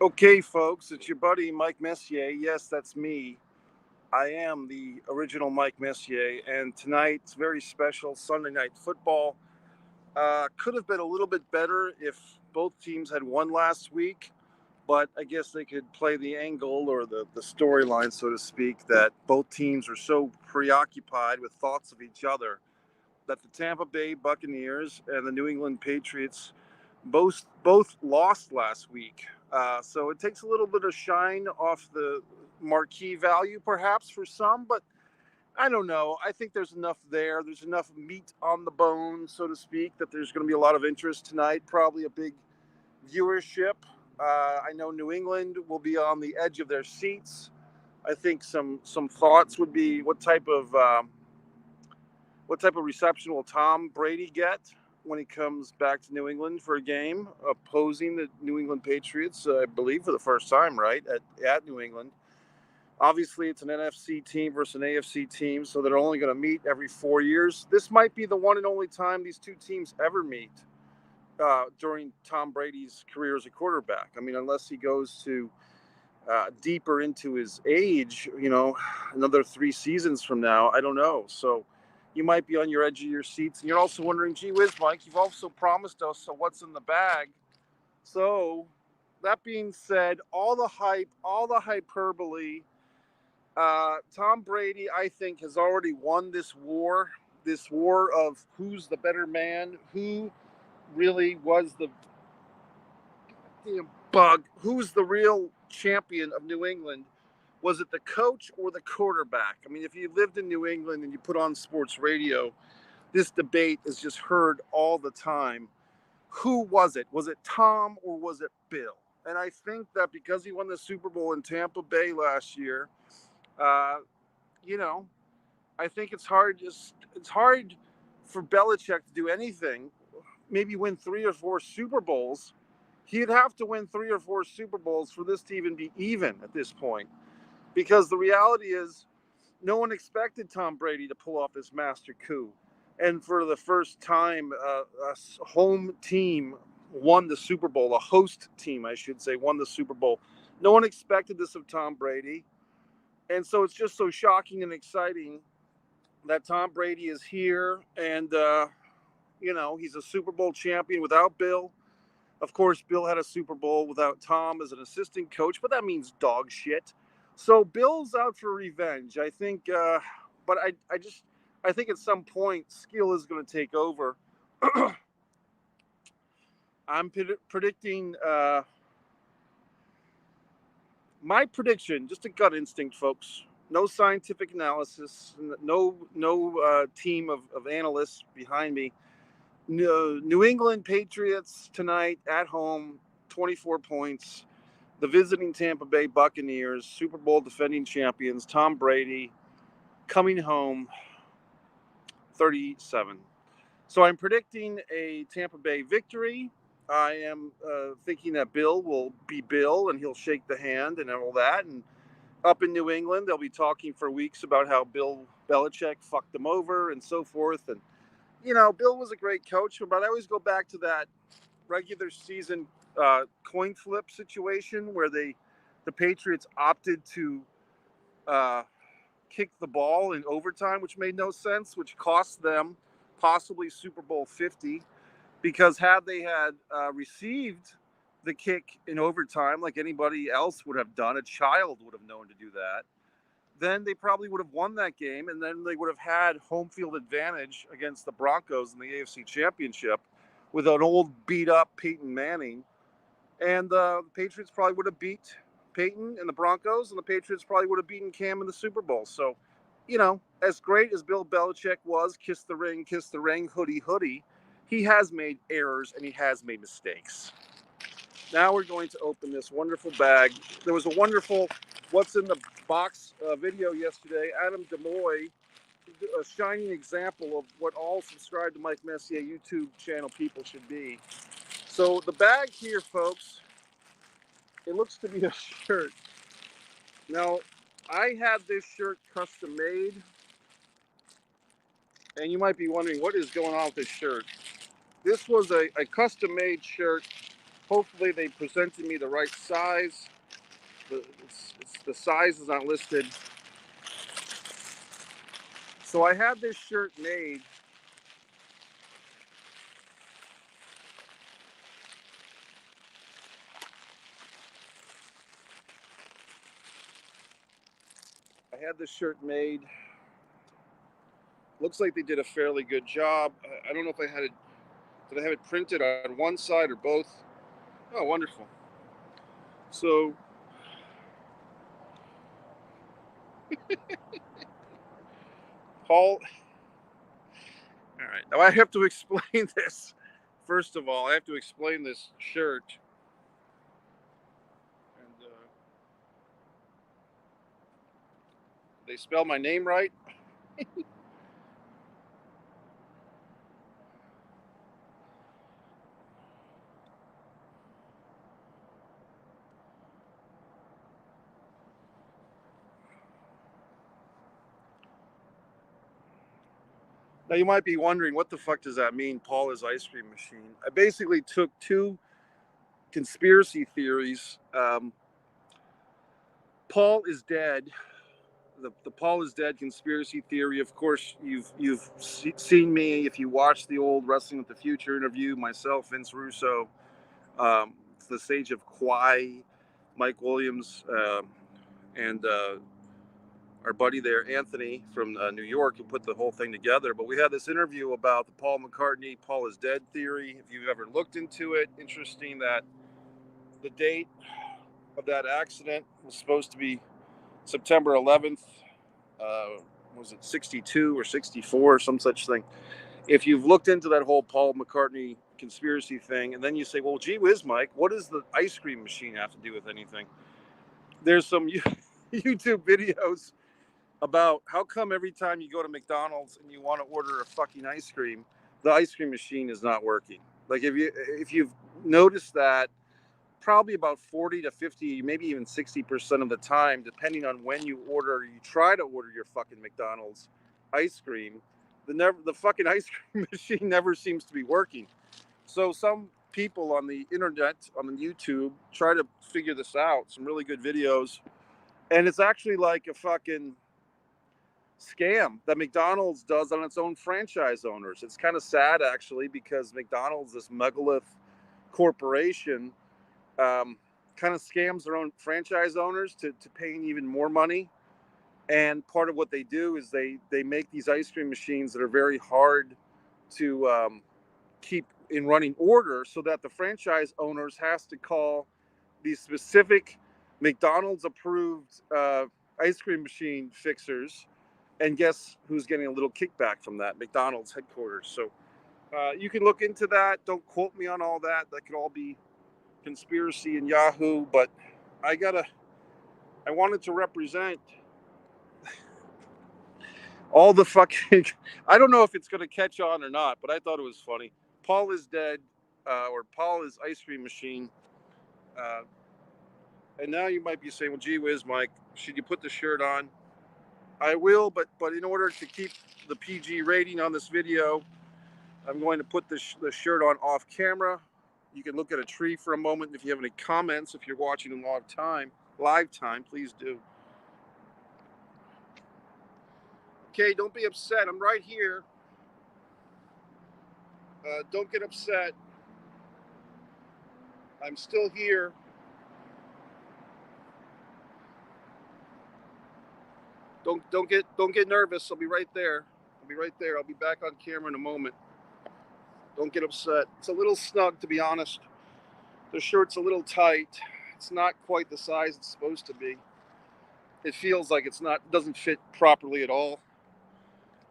Okay, folks, it's your buddy Mike Messier. Yes, that's me. I am the original Mike Messier, and tonight's very special Sunday night football. Could have been a little bit better if both teams had won last week, but I guess they could play the angle or the storyline, so to speak, that both teams are so preoccupied with thoughts of each other that the Tampa Bay Buccaneers and the New England Patriots both lost last week. So it takes a little bit of shine off the marquee value, perhaps for some, but I don't know. I think there's enough there. There's enough meat on the bone, so to speak, that there's going to be a lot of interest tonight. Probably a big viewership. I know New England will be on the edge of their seats. I think some thoughts would be what type of reception will Tom Brady get when he comes back to New England for a game opposing the New England Patriots? I believe for the first time, right, at New England. Obviously, it's an NFC team versus an AFC team, so they're only going to meet every 4 years. This might be the one and only time these two teams ever meet during Tom Brady's career as a quarterback. I mean, unless he goes to deeper into his age, another 3 seasons from now, I don't know. So you might be on your edge of your seats, and you're also wondering, gee whiz, Mike, you've also promised us, so what's in the bag? So that being said, all the hype, all the hyperbole, Tom Brady, I think, has already won this war of who's the better man, who really was the damn bug, who's the real champion of New England. Was it the coach or the quarterback? I mean, if you lived in New England and you put on sports radio, this debate is just heard all the time. Who was it? Was it Tom or was it Bill? And I think that because he won the Super Bowl in Tampa Bay last year, uh, you know, I think it's hard for Belichick to do anything. Maybe win 3 or 4 Super Bowls. He'd have to win 3 or 4 Super Bowls for this to even be even at this point. Because the reality is, no one expected Tom Brady to pull off this master coup. And for the first time, a home team won the Super Bowl, a host team, I should say, won the Super Bowl. No one expected this of Tom Brady. And so it's just so shocking and exciting that Tom Brady is here. And, he's a Super Bowl champion without Bill. Of course, Bill had a Super Bowl without Tom as an assistant coach, but that means dog shit. So Bill's out for revenge. I think, but I think at some point skill is going to take over. I'm predicting my prediction, just a gut instinct, folks. No scientific analysis, no team of analysts behind me. New England Patriots tonight at home, 24 points. The visiting Tampa Bay Buccaneers, Super Bowl defending champions, Tom Brady, coming home, 37. So I'm predicting a Tampa Bay victory. I am thinking that Bill will be Bill and he'll shake the hand and all that. And up in New England, they'll be talking for weeks about how Bill Belichick fucked them over and so forth. And, Bill was a great coach, but I always go back to that regular season coin flip situation where the Patriots opted to uh, kick the ball in overtime, which made no sense, which cost them possibly Super Bowl 50. Because had they had received the kick in overtime, like anybody else would have done, a child would have known to do that, then they probably would have won that game, and then they would have had home field advantage against the Broncos in the AFC Championship with an old beat up Peyton Manning. And the Patriots probably would have beat Peyton and the Broncos, and the Patriots probably would have beaten Cam in the Super Bowl. So, as great as Bill Belichick was, kiss the ring, hoodie, he has made errors and he has made mistakes. Now we're going to open this wonderful bag. There was a wonderful What's in the Box video yesterday. Adam DeMoy, a shining example of what all subscribed to Mike Messier YouTube channel people should be. So the bag here, folks, it looks to be a shirt. Now, I had this shirt custom made, and you might be wondering what is going on with this shirt. This was a custom made shirt hopefully they presented me the right size. The size is not listed. So I had this shirt made. I had this shirt made. Looks like they did a fairly good job. I don't know if I had it. Did I have it printed on one side or both? Oh, wonderful. So, Paul. All right. Now I have to explain this. First of all, I have to explain this shirt. And they spell my name right. Now you might be wondering, what the fuck does that mean, Paul is ice cream machine? I basically took two conspiracy theories. Paul is dead. The Paul is dead conspiracy theory. Of course, you've seen me if you watch the old Wrestling with the Future interview. Myself, Vince Russo, the Sage of Kauai, Mike Williams, and our buddy there, Anthony from New York, who put the whole thing together. But we had this interview about the Paul McCartney, Paul is dead theory. If you've ever looked into it, interesting that the date of that accident was supposed to be September 11th. Was it 62 or 64 or some such thing? If you've looked into that whole Paul McCartney conspiracy thing, and then you say, well, gee whiz, Mike, what does the ice cream machine have to do with anything? There's some YouTube videos about how come every time you go to McDonald's and you want to order a fucking ice cream, the ice cream machine is not working. Like if you've noticed that, probably about 40 to 50, maybe even 60% of the time, depending on when you try to order your fucking McDonald's ice cream, the fucking ice cream machine never seems to be working. So some people on the internet, on the YouTube, try to figure this out. Some really good videos. And it's actually like a fucking scam that McDonald's does on its own franchise owners. It's kind of sad, actually, because McDonald's, this megalith corporation, kind of scams their own franchise owners to paying even more money. And part of what they do is they make these ice cream machines that are very hard to keep in running order, so that the franchise owners has to call these specific McDonald's approved ice cream machine fixers. And guess who's getting a little kickback from that? McDonald's headquarters. So you can look into that. Don't quote me on all that. That could all be conspiracy and Yahoo. But I wanted to represent all the fucking. I don't know if it's going to catch on or not, but I thought it was funny. Paul is dead, or Paul is ice cream machine. And now you might be saying, well, gee whiz, Mike, should you put the shirt on? I will, but in order to keep the PG rating on this video, I'm going to put the shirt on off camera. You can look at a tree for a moment. If you have any comments, if you're watching in live time, please do. Okay, don't be upset. I'm right here. Don't get upset. I'm still here. Don't get nervous. I'll be right there. I'll be back on camera in a moment. Don't get upset. It's a little snug, to be honest. The shirt's a little tight. It's not quite the size it's supposed to be. It feels like it doesn't fit properly at all.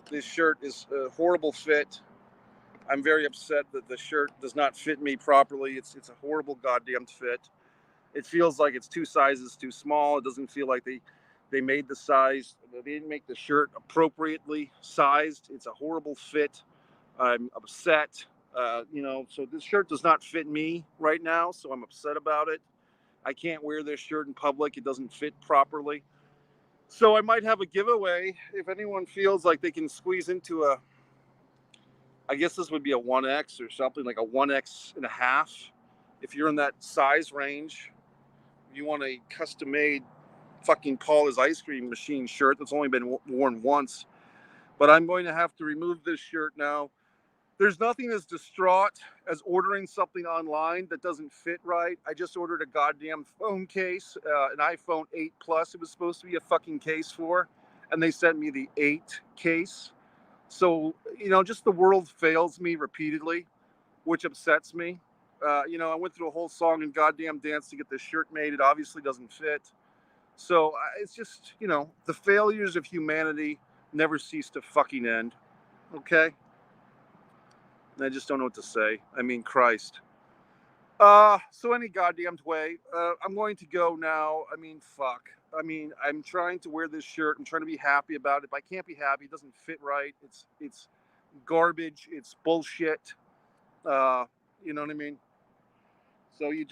This shirt is a horrible fit. I'm very upset that the shirt does not fit me properly. It's a horrible goddamn fit. It feels like it's two sizes too small. It doesn't feel like they made the size. They didn't make the shirt appropriately sized. It's a horrible fit. I'm upset. So this shirt does not fit me right now, so I'm upset about it. I can't wear this shirt in public. It doesn't fit properly. So I might have a giveaway if anyone feels like they can squeeze into I guess this would be a 1X or something, like a 1X and a half. if you're in that size range, you want a custom-made fucking Paula's ice cream machine shirt that's only been worn once. But I'm going to have to remove this shirt now. There's nothing as distraught as ordering something online that doesn't fit right. I just ordered a goddamn phone case, an iPhone 8 Plus. It was supposed to be a fucking case for, and they sent me the 8 case. So, you know, just the world fails me repeatedly, which upsets me. You know, I went through a whole song and goddamn dance to get this shirt made. It obviously doesn't fit. So it's just, you know, the failures of humanity never cease to fucking end. Okay? And I just don't know what to say. I mean, Christ. So any goddamned way, I'm going to go now. I mean, fuck. I mean, I'm trying to wear this shirt. I'm trying to be happy about it. But I can't be happy. It doesn't fit right. It's garbage. It's bullshit. You know what I mean? So you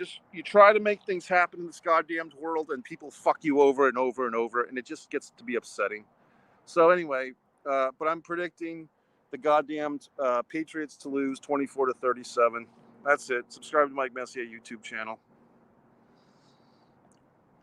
try to make things happen in this goddamned world, and people fuck you over and over and over, and it just gets to be upsetting. So anyway, but I'm predicting the goddamned Patriots to lose 24-37. That's it. Subscribe to Mike Messier YouTube channel.